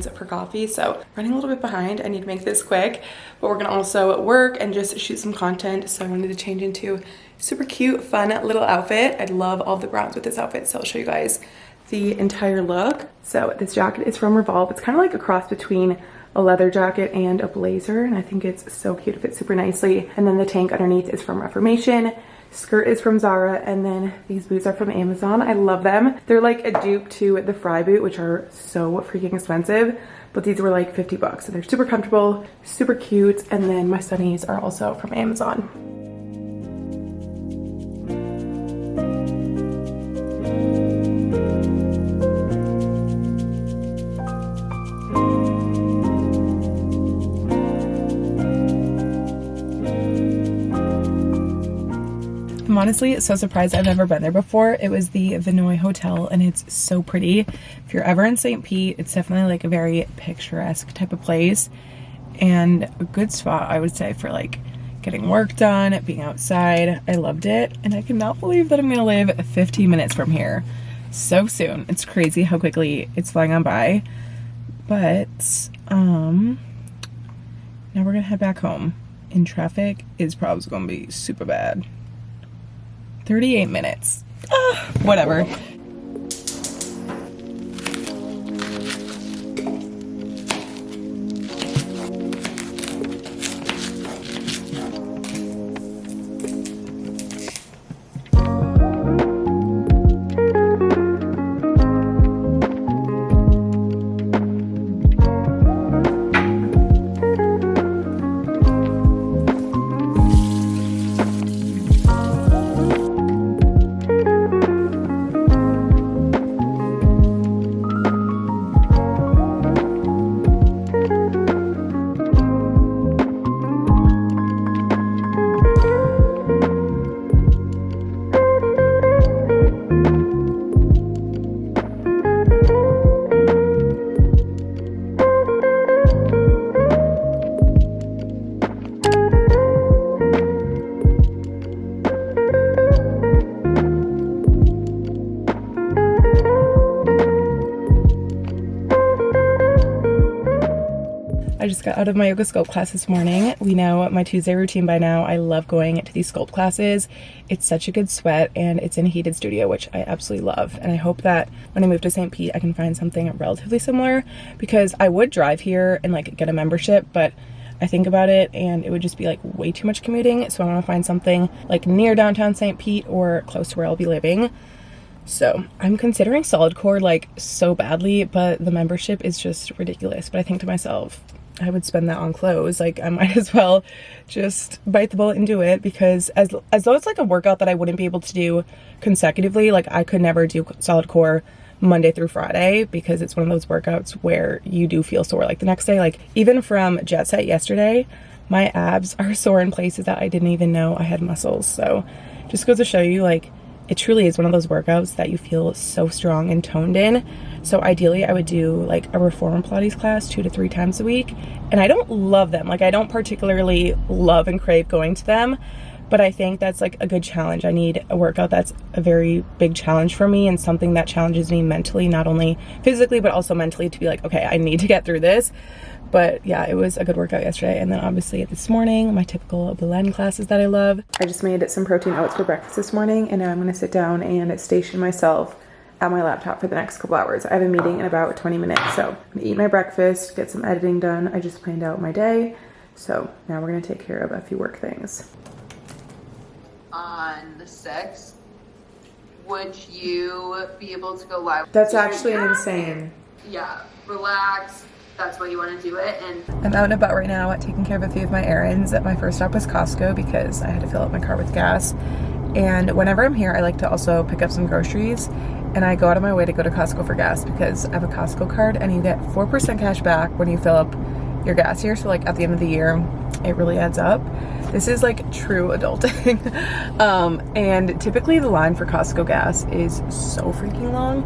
cents per coffee, so running a little bit behind. I need to make this quick, but we're gonna also work and just shoot some content, so I wanted to change into super cute, fun little outfit. I love all the browns with this outfit, so I'll show you guys the entire look. So this jacket is from Revolve. It's kind of like a cross between a leather jacket and a blazer, and I think it's so cute. It fits super nicely. And then the tank underneath is from Reformation. Skirt is from Zara, and then these boots are from Amazon. I love them. They're like a dupe to the Fry boot, which are so freaking expensive, but these were like 50 bucks. So they're super comfortable, super cute. And then my sunnies are also from Amazon. I'm honestly so surprised I've never been there before. It was the Vinoy Hotel, and it's so pretty. If you're ever in St. Pete, it's definitely like a very picturesque type of place and a good spot, I would say, for like getting work done, being outside. I loved it, and I cannot believe that I'm gonna live 15 minutes from here so soon. It's crazy how quickly it's flying on by. But now we're gonna head back home, and traffic is probably gonna be super bad. 38 minutes. Whatever. I just got out of my yoga sculpt class this morning. We know my Tuesday routine by now. I love going to these sculpt classes. It's such a good sweat, and it's in a heated studio, which I absolutely love. And I hope that when I move to St. Pete, I can find something relatively similar, because I would drive here and like get a membership, but I think about it and it would just be like way too much commuting. So I want to find something like near downtown St. Pete or close to where I'll be living. So I'm considering solid core like so badly, but the membership is just ridiculous. But I think to myself, I would spend that on clothes. Like, I might as well just bite the bullet and do it, because as though it's like a workout that I wouldn't be able to do consecutively. Like, I could never do solid core Monday through Friday, because it's one of those workouts where you do feel sore like the next day. Like, even from jet set yesterday, my abs are sore in places that I didn't even know I had muscles. So just goes to show you, like, it truly is one of those workouts that you feel so strong and toned in. So ideally I would do like a reformer Pilates class 2 to 3 times a week. And I don't love them. Like, I don't particularly love and crave going to them, but I think that's like a good challenge. I need a workout that's a very big challenge for me, and something that challenges me mentally, not only physically, but also mentally, to be like, okay, I need to get through this. But yeah, it was a good workout yesterday. And then obviously this morning, my typical blend classes that I love. I just made some protein oats for breakfast this morning, and now I'm gonna sit down and station myself at my laptop for the next couple hours. I have a meeting in about 20 minutes, so I'm gonna eat my breakfast, get some editing done. I just planned out my day. So now we're gonna take care of a few work things. On the 6th, would you be able to go live? That's actually insane. Yeah, relax. That's why you want to do it. And I'm out and about right now, taking care of a few of my errands. My first stop was Costco because I had to fill up my car with gas. And whenever I'm here, I like to also pick up some groceries. And I go out of my way to go to Costco for gas because I have a Costco card and you get 4% cash back when you fill up your gas here. So like at the end of the year, it really adds up. This is like true adulting. And typically the line for Costco gas is so freaking long,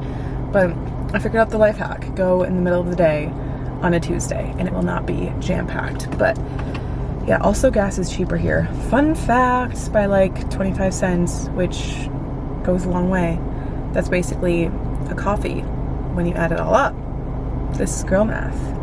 but I figured out the life hack. Go in the middle of the day on a Tuesday and it will not be jam-packed. But yeah, also gas is cheaper here. Fun fact, by like 25 cents, which goes a long way. That's basically a coffee when you add it all up. this girl math.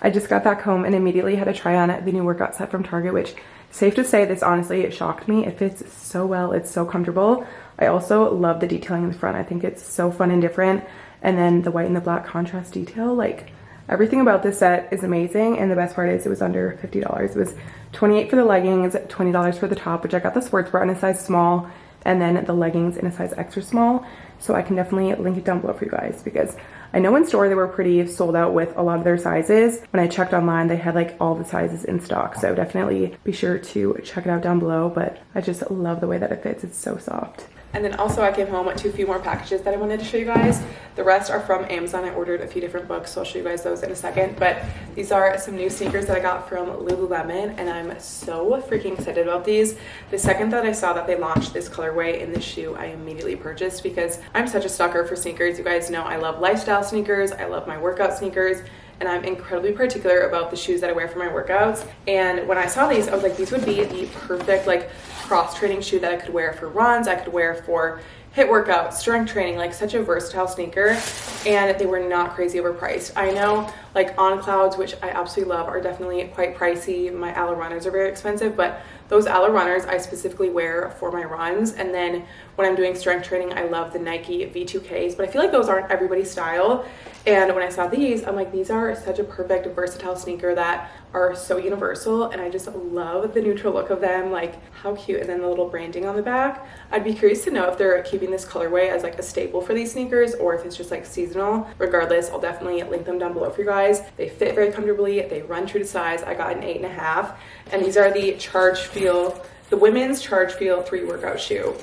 I just got back home and immediately had to try on the new workout set from Target, which, safe to say, this honestly, it shocked me. It fits so well. It's so comfortable. I also love the detailing in the front. I think it's so fun and different. And then the white and the black contrast detail, like everything about this set is amazing. And the best part is it was under $50. It was $28 for the leggings, $20 for the top, which I got the sports bra in a size small, and then the leggings in a size extra small. So I can definitely link it down below for you guys, because I know in store they were pretty sold out with a lot of their sizes. When I checked online, they had like all the sizes in stock. So definitely be sure to check it out down below. But I just love the way that it fits. It's so soft. And then also I came home to a few more packages that I wanted to show you guys. The rest are from Amazon. I ordered a few different books, so I'll show you guys those in a second. But these are some new sneakers that I got from Lululemon, and I'm so freaking excited about these. The second that I saw that they launched this colorway in this shoe, I immediately purchased, because I'm such a sucker for sneakers. You guys know I love lifestyle sneakers, I love my workout sneakers, and I'm incredibly particular about the shoes that I wear for my workouts. And when I saw these, I was like, these would be the perfect like cross-training shoe that I could wear for runs, I could wear for HIIT workouts, strength training, like such a versatile sneaker. And they were not crazy overpriced. I know like On Clouds, which I absolutely love, are definitely quite pricey. My Aloe runners are very expensive, but those Aloe runners I specifically wear for my runs. And then when I'm doing strength training, I love the Nike V2Ks, but I feel like those aren't everybody's style. And when I saw these, I'm like, these are such a perfect versatile sneaker that are so universal, and I just love the neutral look of them. Like, how cute. And then the little branding on the back. I'd be curious to know if they're keeping this colorway as like a staple for these sneakers, or if it's just like seasonal. Regardless, I'll definitely link them down below for you guys. They fit very comfortably, they run true to size. I got an 8.5, and these are the the women's Charge Feel 3 workout shoe.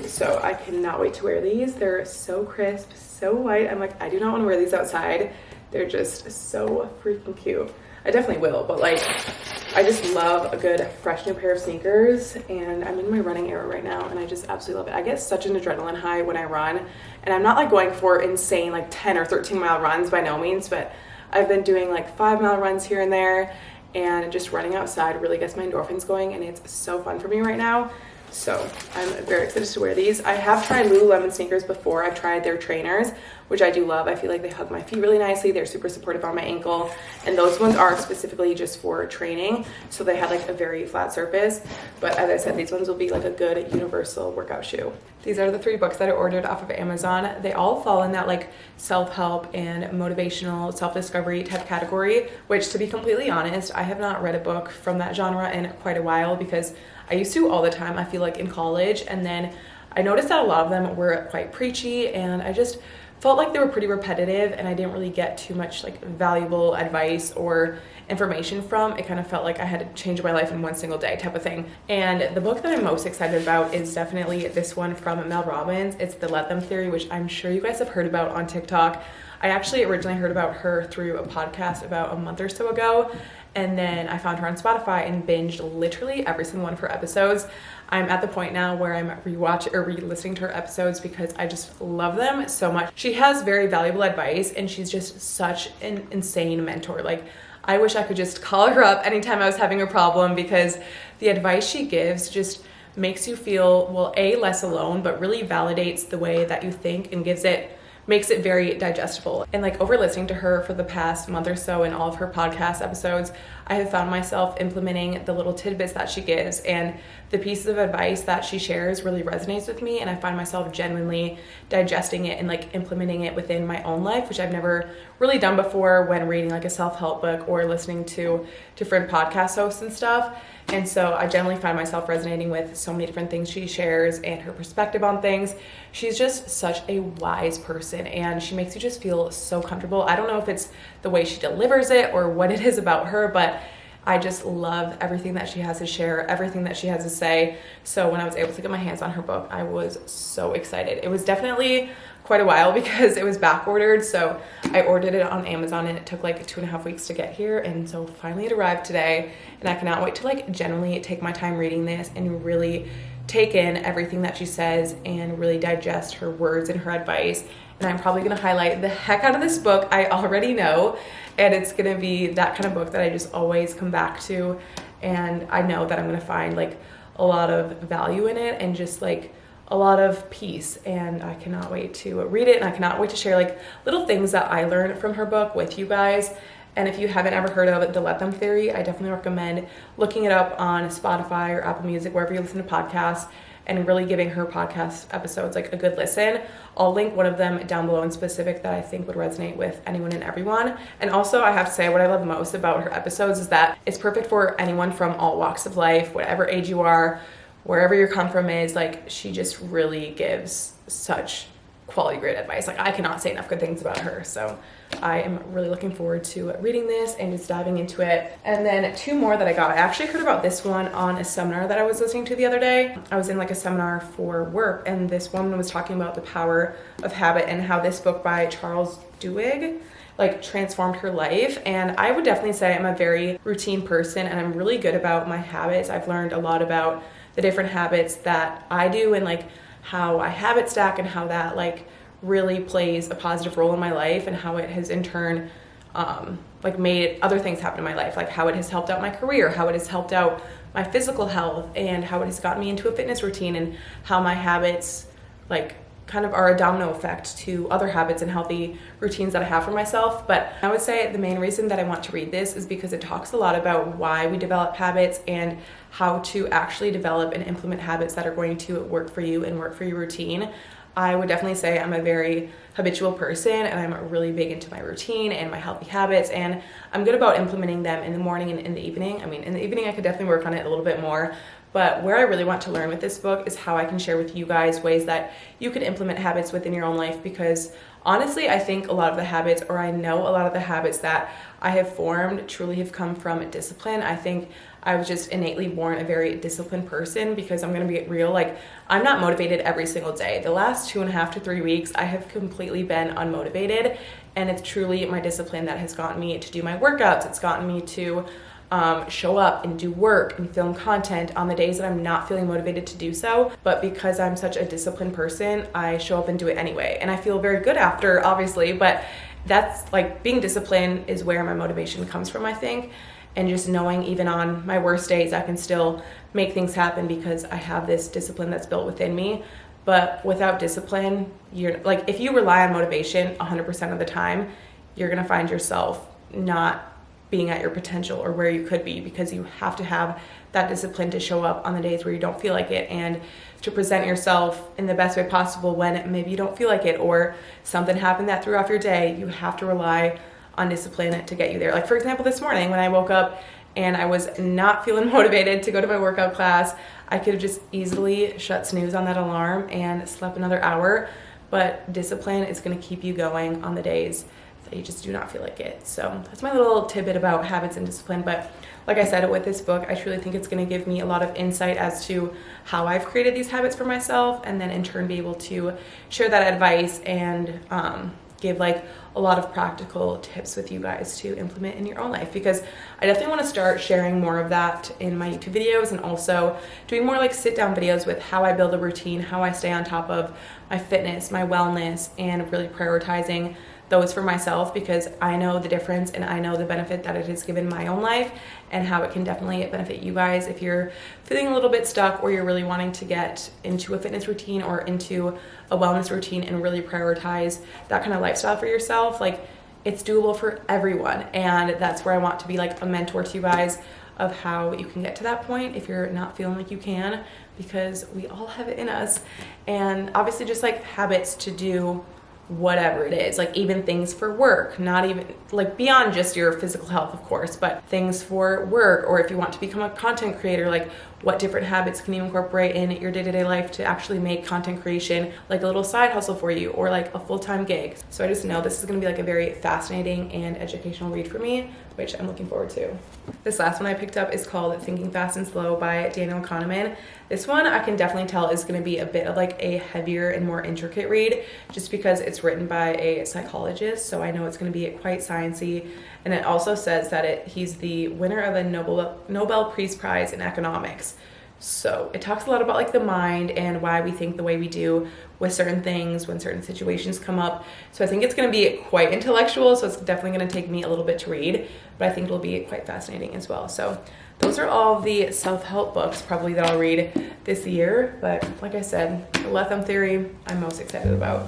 So I cannot wait to wear these. They're so crisp, so white. I'm like, I do not want to wear these outside. They're just so freaking cute. I definitely will, but like, I just love a good fresh new pair of sneakers, and I'm in my running era right now, and I just absolutely love it. I get such an adrenaline high when I run, and I'm not like going for insane like 10 or 13 mile runs by no means, but I've been doing like 5-mile runs here and there, and just running outside really gets my endorphins going, and it's so fun for me right now. So I'm very excited to wear these. I have tried Lululemon sneakers before. I've tried their trainers, which I do love. I feel like they hug my feet really nicely. They're super supportive on my ankle. And those ones are specifically just for training. So they have like a very flat surface. But as I said, these ones will be like a good universal workout shoe. These are the 3 books that I ordered off of Amazon. They all fall in that like self-help and motivational self-discovery type category, which, to be completely honest, I have not read a book from that genre in quite a while, because I used to all the time, I feel like, in college. And then I noticed that a lot of them were quite preachy, and I just felt like they were pretty repetitive, and I didn't really get too much like valuable advice or information from. It kind of felt like I had to change my life in one single day type of thing. And the book that I'm most excited about is definitely this one from Mel Robbins. It's the Let Them Theory, which I'm sure you guys have heard about on TikTok. I actually originally heard about her through a podcast about a month or so ago, and then I found her on Spotify and binged literally every single one of her episodes. I'm at the point now where I'm re-listening to her episodes because I just love them so much. She has very valuable advice, and she's just such an insane mentor. Like, I wish I could just call her up anytime I was having a problem, because the advice she gives just makes you feel, well, A, less alone, but really validates the way that you think and makes it very digestible. And like, over listening to her for the past month or so in all of her podcast episodes, I have found myself implementing the little tidbits that she gives, and the pieces of advice that she shares really resonates with me, and I find myself genuinely digesting it and like implementing it within my own life, which I've never really done before when reading like a self-help book or listening to different podcast hosts and stuff. And so I generally find myself resonating with so many different things she shares and her perspective on things. She's just such a wise person, and she makes you just feel so comfortable. I don't know if it's the way she delivers it or what it is about her, but I just love everything that she has to share, everything that she has to say. So when I was able to get my hands on her book, I was so excited. It was definitely quite a while because it was back ordered. So I ordered it on Amazon, and it took like 2.5 weeks to get here. And so finally it arrived today, and I cannot wait to like genuinely take my time reading this and really take in everything that she says and really digest her words and her advice. And I'm probably going to highlight the heck out of this book, I already know. And it's going to be that kind of book that I just always come back to and I know that I'm gonna find like a lot of value in it and just like a lot of peace, and I cannot wait to read it, and I cannot wait to share like little things that I learned from her book with you guys. And if you haven't ever heard of the Let Them Theory, I definitely recommend looking it up on Spotify or Apple Music, wherever you listen to podcasts, and really giving her podcast episodes like a good listen. I'll link one of them down below in specific that I think would resonate with anyone and everyone. And also, I have to say, what I love most about her episodes is that it's perfect for anyone from all walks of life, whatever age you are, wherever your come from is. Like, she just really gives such quality, great advice. Like, I cannot say enough good things about her. So I am really looking forward to reading this and just diving into it. And then 2 more that I got. I actually heard about this one on a seminar that I was listening to the other day. I was in like a seminar for work, and this woman was talking about the power of habit and how this book by Charles Duhigg like transformed her life. And I would definitely say I'm a very routine person, and I'm really good about my habits. I've learned a lot about the different habits that I do and like how I habit stack and how that like really plays a positive role in my life, and how it has in turn like made other things happen in my life, like how it has helped out my career, how it has helped out my physical health, and how it has gotten me into a fitness routine, and how my habits like kind of are a domino effect to other habits and healthy routines that I have for myself. But I would say the main reason that I want to read this is because it talks a lot about why we develop habits and how to actually develop and implement habits that are going to work for you and work for your routine. I would definitely say I'm a very habitual person, and I'm really big into my routine and my healthy habits, and I'm good about implementing them in the morning and in the evening. I mean, in the evening I could definitely work on it a little bit more, but where I really want to learn with this book is how I can share with you guys ways that you can implement habits within your own life. Because honestly, I think a lot of the habits, or I know a lot of the habits that I have formed truly have come from discipline. I think I was just innately born a very disciplined person, because I'm gonna be real, like I'm not motivated every single day. The last 2.5 to 3 weeks, I have completely been unmotivated, and it's truly my discipline that has gotten me to do my workouts. It's gotten me to show up and do work and film content on the days that I'm not feeling motivated to do so. But because I'm such a disciplined person, I show up and do it anyway, and I feel very good after, obviously. But that's like, being disciplined is where my motivation comes from, I think. And just knowing even on my worst days, I can still make things happen because I have this discipline that's built within me. But without discipline, you're like, if you rely on motivation 100% of the time, you're gonna find yourself not being at your potential or where you could be, because you have to have that discipline to show up on the days where you don't feel like it, and to present yourself in the best way possible when maybe you don't feel like it, or something happened that threw off your day. You have to rely on discipline to get you there. Like, for example, this morning when I woke up and I was not feeling motivated to go to my workout class, I could have just easily shut snooze on that alarm and slept another hour. But discipline is going to keep you going on the days that you just do not feel like it. So that's my little tidbit about habits and discipline. But like I said, with this book, I truly think it's going to give me a lot of insight as to how I've created these habits for myself, and then in turn be able to share that advice and give like a lot of practical tips with you guys to implement in your own life, because I definitely want to start sharing more of that in my YouTube videos, and also doing more like sit down videos with how I build a routine, how I stay on top of my fitness, my wellness, and really prioritizing those for myself, because I know the difference and I know the benefit that it has given my own life, and how it can definitely benefit you guys if you're feeling a little bit stuck, or you're really wanting to get into a fitness routine or into a wellness routine and really prioritize that kind of lifestyle for yourself. Like, it's doable for everyone, and that's where I want to be like a mentor to you guys of how you can get to that point if you're not feeling like you can, because we all have it in us. And obviously just like habits to do whatever it is, like even things for work, not even like beyond just your physical health, of course, but things for work, or if you want to become a content creator, like what different habits can you incorporate in your day-to-day life to actually make content creation like a little side hustle for you, or like a full-time gig. So I just know this is going to be like a very fascinating and educational read for me, which I'm looking forward to. This last one I picked up is called Thinking Fast and Slow by Daniel Kahneman. This one I can definitely tell is going to be a bit of like a heavier and more intricate read, just because it's written by a psychologist, so I know it's going to be quite sciencey. And it also says that he's the winner of a Nobel Peace Prize in economics. So it talks a lot about like the mind and why we think the way we do with certain things when certain situations come up. So I think it's going to be quite intellectual, so it's definitely going to take me a little bit to read, but I think it'll be quite fascinating as well. So those are all the self-help books probably that I'll read this year, but like I said, the Lethem Theory I'm most excited about.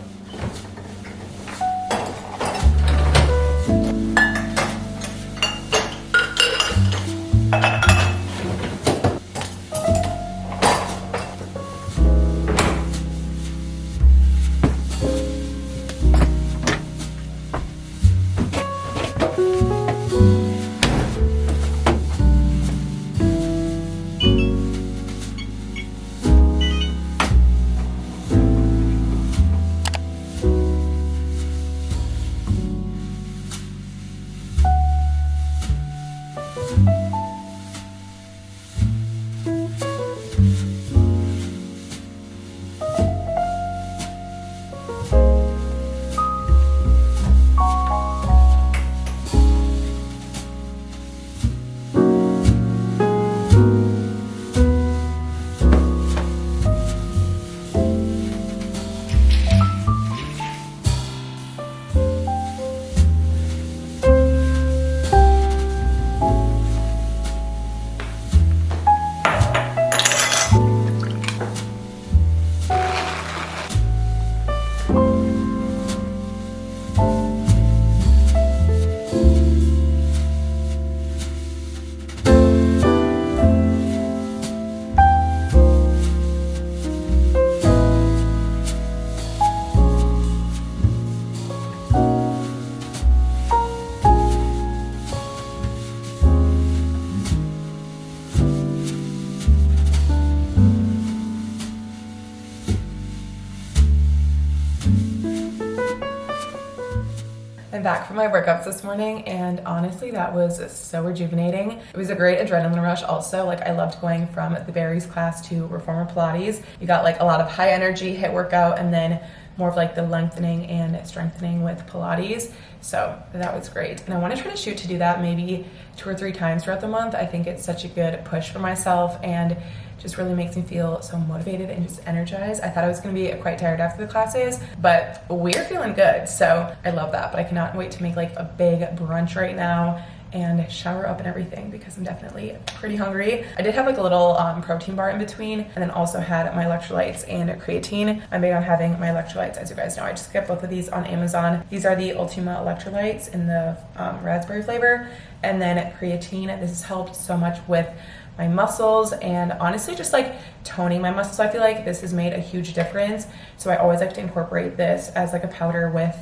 I'm back from my workouts this morning, and honestly that was so rejuvenating. It was a great adrenaline rush also. Like, I loved going from the Barry's class to Reformer Pilates. You got like a lot of high energy HIIT workout and then more of like the lengthening and strengthening with Pilates. So that was great. And I want to try to shoot to do that maybe 2 or 3 times throughout the month. I think it's such a good push for myself and just really makes me feel so motivated and just energized. I thought I was going to be quite tired after the classes, but we're feeling good. So I love that, but I cannot wait to make like a big brunch right now and shower up and everything because I'm definitely pretty hungry. I did have like a little protein bar in between, and then also had my electrolytes and creatine. I'm big on having my electrolytes, as you guys know. I just got both of these on Amazon. These are the Ultima electrolytes in the raspberry flavor, and then creatine. This has helped so much with my muscles and honestly just like toning my muscles. I feel like this has made a huge difference. So I always like to incorporate this as like a powder with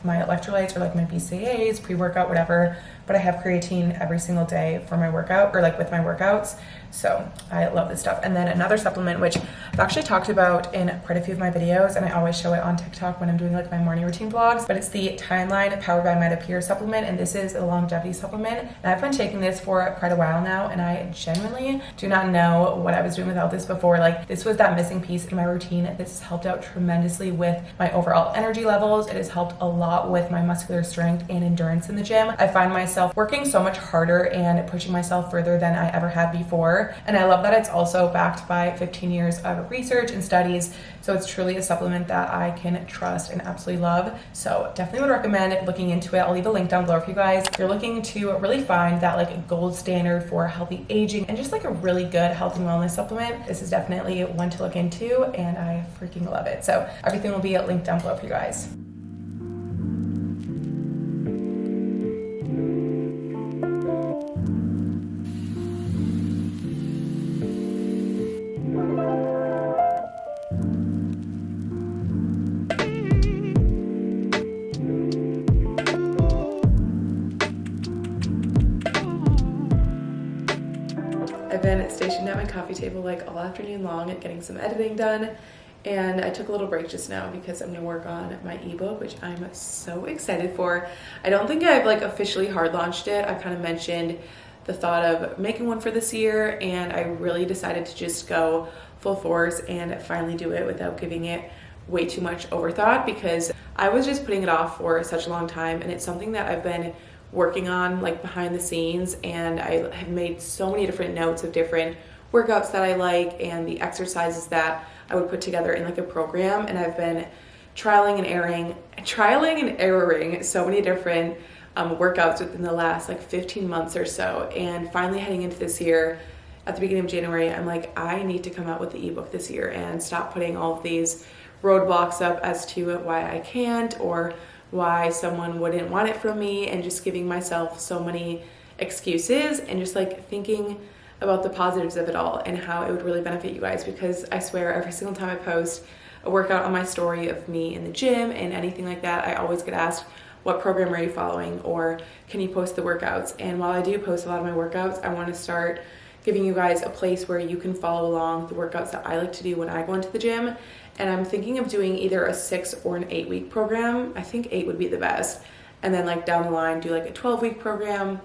my electrolytes or like my BCAAs, pre-workout, whatever. But I have creatine every single day for my workout or like with my workouts. So I love this stuff. And then another supplement, which I've actually talked about in quite a few of my videos, and I always show it on TikTok when I'm doing like my morning routine vlogs, but it's the Timeline Powered by MetaPure supplement, and this is a longevity supplement. And I've been taking this for quite a while now, and I genuinely do not know what I was doing without this before. Like, this was that missing piece in my routine. This has helped out tremendously with my overall energy levels. It has helped a lot with my muscular strength and endurance in the gym. I find myself working so much harder and pushing myself further than I ever had before. And I love that it's also backed by 15 years of research and studies. So it's truly a supplement that I can trust and absolutely love. So definitely would recommend looking into it. I'll leave a link down below for you guys. If you're looking to really find that like gold standard for healthy aging and just like a really good health and wellness supplement, this is definitely one to look into, and I freaking love it. So everything will be linked down below for you guys. I've been stationed at my coffee table like all afternoon long and getting some editing done, and I took a little break just now because I'm gonna work on my ebook, which I'm so excited for. I don't think I've like officially hard launched it. I kind of mentioned the thought of making one for this year, and I really decided to just go full force and finally do it without giving it way too much overthought, because I was just putting it off for such a long time, and it's something that I've been working on like behind the scenes, and I have made so many different notes of different workouts that I like and the exercises that I would put together in like a program. And I've been trialing and erroring so many different workouts within the last like 15 months or so. And finally heading into this year, at the beginning of January, I'm like, I need to come out with the ebook this year and stop putting all of these roadblocks up as to why I can't or why someone wouldn't want it from me, and just giving myself so many excuses, and just like thinking about the positives of it all and how it would really benefit you guys. Because I swear every single time I post a workout on my story of me in the gym and anything like that, I always get asked, what program are you following, or can you post the workouts? And while I do post a lot of my workouts, I want to start giving you guys a place where you can follow along the workouts that I like to do when I go into the gym. And I'm thinking of doing either a 6 or an 8-week program. I think 8 would be the best. And then like down the line, do like a 12-week program,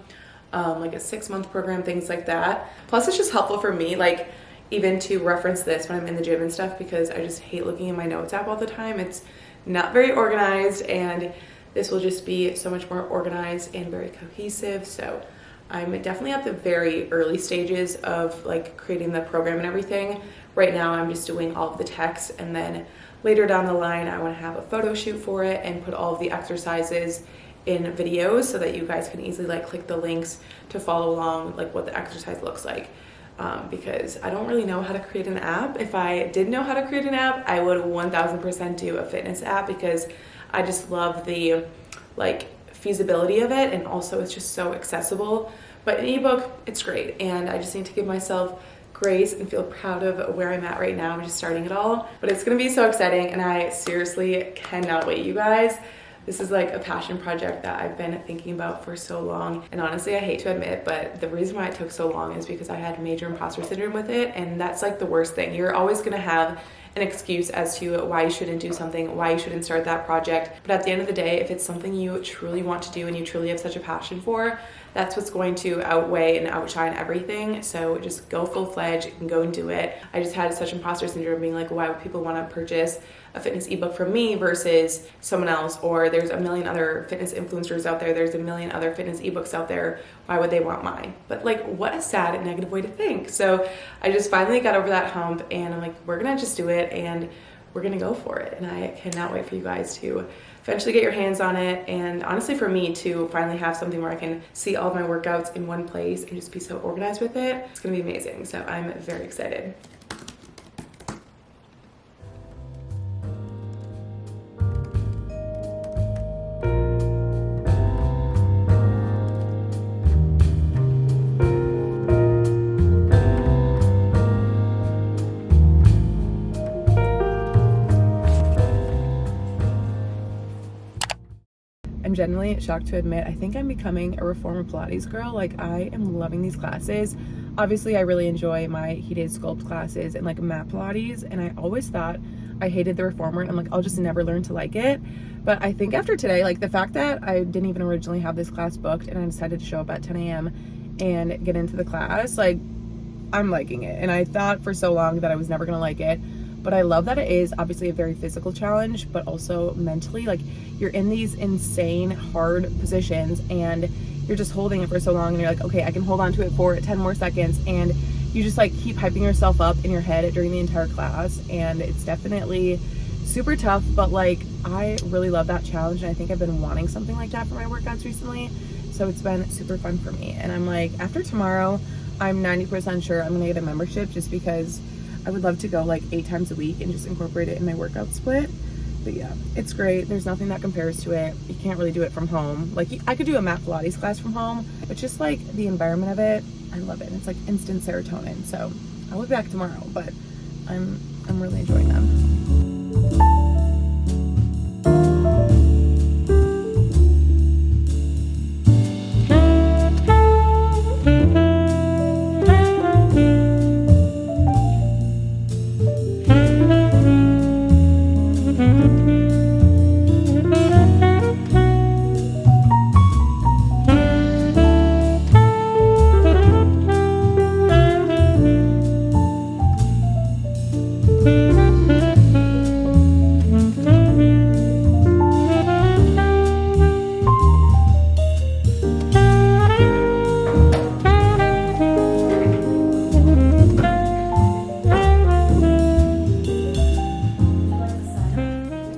like a 6-month program, things like that. Plus it's just helpful for me, like even to reference this when I'm in the gym and stuff, because I just hate looking in my notes app all the time. It's not very organized, and this will just be so much more organized and very cohesive. So I'm definitely at the very early stages of like creating the program and everything. Right now I'm just doing all of the text, and then later down the line I want to have a photo shoot for it and put all of the exercises in videos so that you guys can easily like click the links to follow along like what the exercise looks like. Because I don't really know how to create an app. If I did know how to create an app, I would 1000% do a fitness app, because I just love the like feasibility of it, and also it's just so accessible. But an ebook, it's great, and I just need to give myself grace and feel proud of where I'm at right now. I'm just starting it all, but it's gonna be so exciting, and I seriously cannot wait, you guys. This is like a passion project that I've been thinking about for so long. And honestly, I hate to admit, but the reason why it took so long is because I had major imposter syndrome with it. And that's like the worst thing. You're always gonna have an excuse as to why you shouldn't do something, why you shouldn't start that project. But at the end of the day, if it's something you truly want to do and you truly have such a passion for, that's what's going to outweigh and outshine everything. So just go full-fledged and go and do it. I just had such imposter syndrome, being like, why would people want to purchase a fitness ebook from me versus someone else? Or there's a million other fitness influencers out there, there's a million other fitness ebooks out there, why would they want mine? But like, what a sad and negative way to think. So I just finally got over that hump, and I'm like, we're gonna just do it and we're gonna go for it. And I cannot wait for you guys to eventually get your hands on it, and honestly for me to finally have something where I can see all of my workouts in one place and just be so organized with it. It's gonna be amazing. So I'm very excited. I'm genuinely shocked to admit, I think I'm becoming a reformer Pilates girl. Like, I am loving these classes. Obviously, I really enjoy my heated sculpt classes and like mat Pilates, and I always thought I hated the reformer, and I'm like, I'll just never learn to like it. But I think after today, like the fact that I didn't even originally have this class booked and I decided to show up at 10 a.m. and get into the class, like, I'm liking it. And I thought for so long that I was never gonna like it, but I love that it is obviously a very physical challenge, but also mentally, like, you're in these insane hard positions and you're just holding it for so long, and you're like, okay, I can hold on to it for 10 more seconds, and you just like keep hyping yourself up in your head during the entire class. And it's definitely super tough, but like, I really love that challenge, and I think I've been wanting something like that for my workouts recently, so it's been super fun for me. And I'm like, after tomorrow, I'm 90% sure I'm gonna get a membership, just because I would love to go like 8 times a week and just incorporate it in my workout split. But yeah, it's great. There's nothing that compares to it. You can't really do it from home. Like, I could do a mat Pilates class from home, but just like the environment of it, I love it. It's like instant serotonin. So I'll be back tomorrow, but I'm really enjoying them.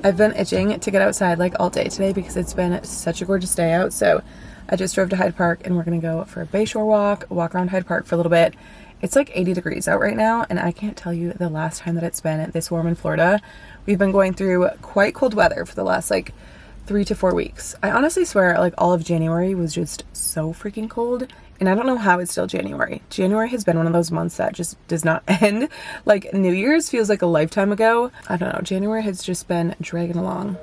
I've been itching to get outside like all day today because it's been such a gorgeous day out. So I just drove to Hyde Park and we're gonna go for a Bayshore walk around Hyde Park for a little bit. It's like 80 degrees out right now, and I can't tell you the last time that it's been this warm in Florida. We've been going through quite cold weather for the last like 3 to 4 weeks. I honestly swear like all of January was just so freaking cold, and I don't know how it's still January. January has been one of those months that just does not end. Like New Year's feels like a lifetime ago. I don't know, January has just been dragging along.